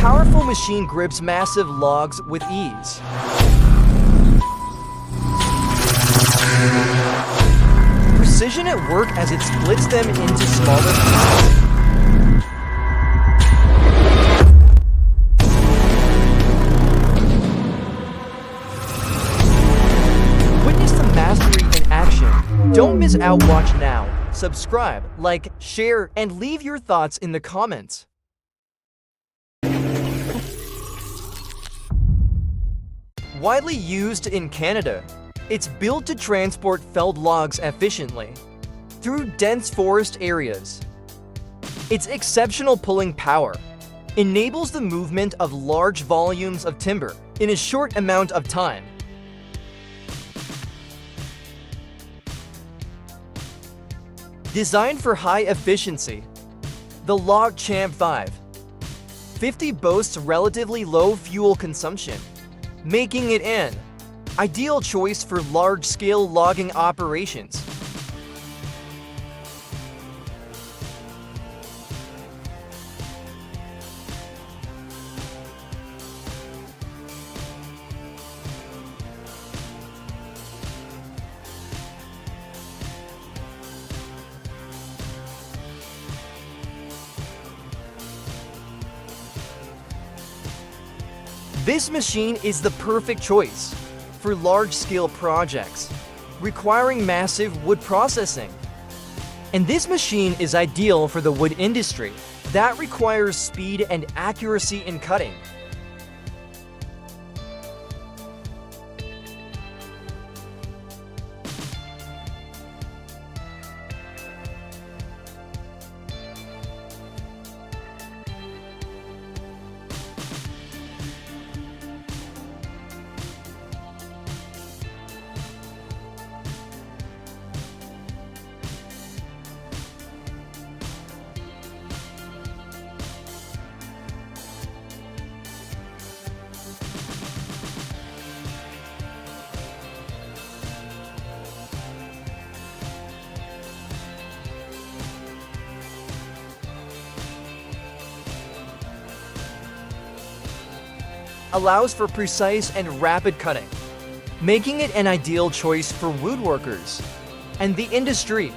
powerful machine grips massive logs with ease. Precision at work as it splits them into smaller pieces. Witness the mastery in action. Don't miss out. Watch now. Subscribe, like, share, and leave your thoughts in the comments. Widely used in Canada, it's built to transport felled logs efficiently through dense forest areas. Its exceptional pulling power enables the movement of large volumes of timber in a short amount of time. Designed for high efficiency, the Log Champ 550 boasts relatively low fuel consumption, making it an ideal choice for large-scale logging operations. This machine is the perfect choice for large-scale projects requiring massive wood processing. And this machine is ideal for the wood industry that requires speed and accuracy in cutting. Allows for precise and rapid cutting, making it an ideal choice for woodworkers and the industry.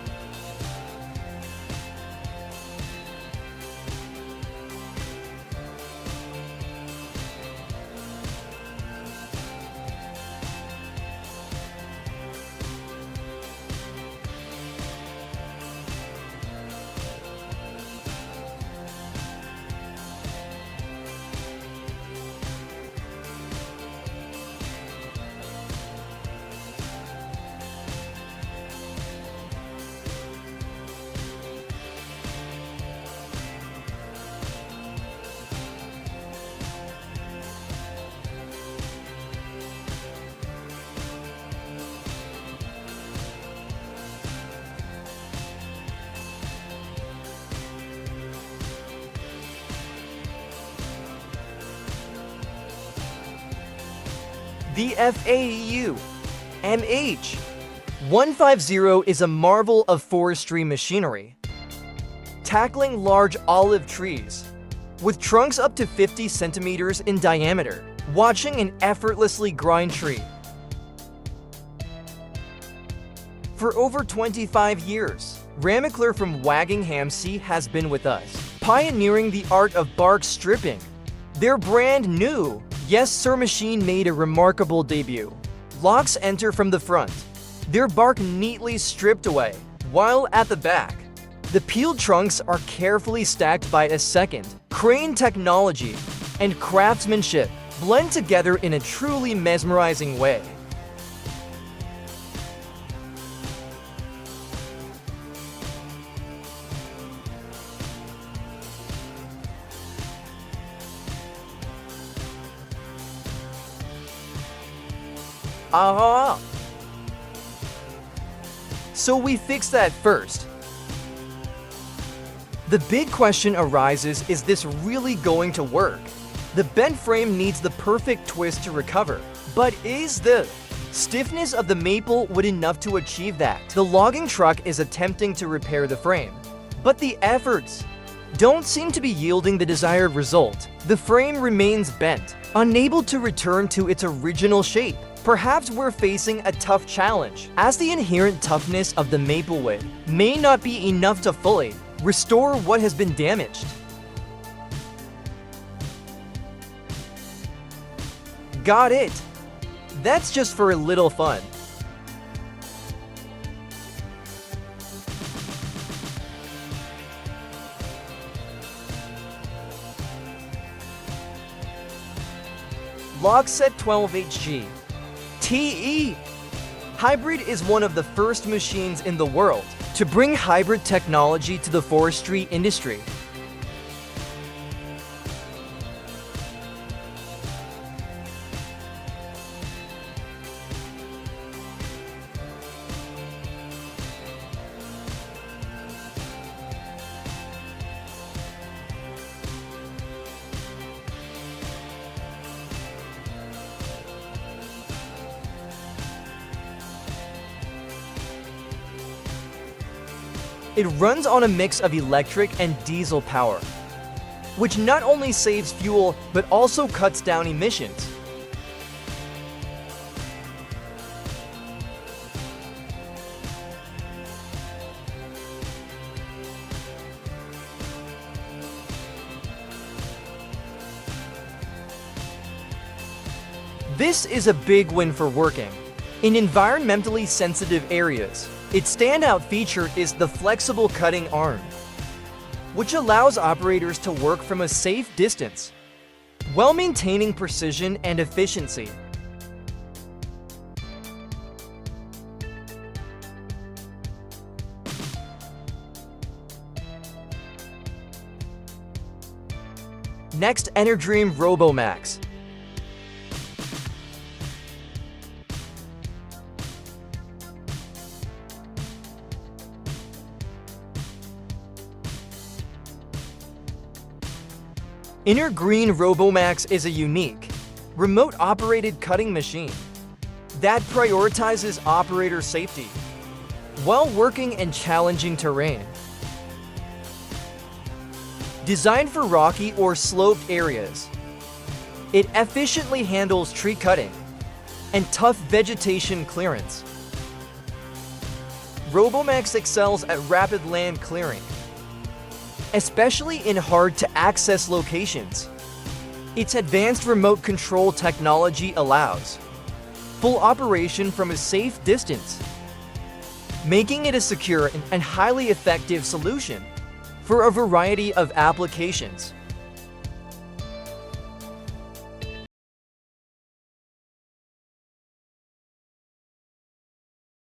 The FAU MH150 is a marvel of forestry machinery, tackling large olive trees with trunks up to 50 centimeters in diameter, watching an effortlessly grind tree. For over 25 years, Ramekler from Wagingham-C has been with us, pioneering the art of bark stripping. Their brand new Yes Sir machine made a remarkable debut. Logs enter from the front, their bark neatly stripped away, while at the back, the peeled trunks are carefully stacked by a second. Crane technology and craftsmanship blend together in a truly mesmerizing way. So we fix that first. The big question arises, is this really going to work? The bent frame needs the perfect twist to recover, but is the stiffness of the maple wood enough to achieve that? The logging truck is attempting to repair the frame, but the efforts don't seem to be yielding the desired result. The frame remains bent, unable to return to its original shape. Perhaps we're facing a tough challenge, as the inherent toughness of the maple wood may not be enough to fully restore what has been damaged. Got it! That's just for a little fun. Log set 12HG. TE! Hybrid is one of the first machines in the world to bring hybrid technology to the forestry industry. It runs on a mix of electric and diesel power, which not only saves fuel but also cuts down emissions. This is a big win for working in environmentally sensitive areas. Its standout feature is the flexible cutting arm, which allows operators to work from a safe distance while maintaining precision and efficiency. Next, Enerdream RoboMax. Green RoboMax is a unique, remote-operated cutting machine that prioritizes operator safety while working in challenging terrain. Designed for rocky or sloped areas, it efficiently handles tree cutting and tough vegetation clearance. RoboMax excels at rapid land clearing, especially in hard-to-access locations. Its advanced remote control technology allows full operation from a safe distance, making it a secure and highly effective solution for a variety of applications.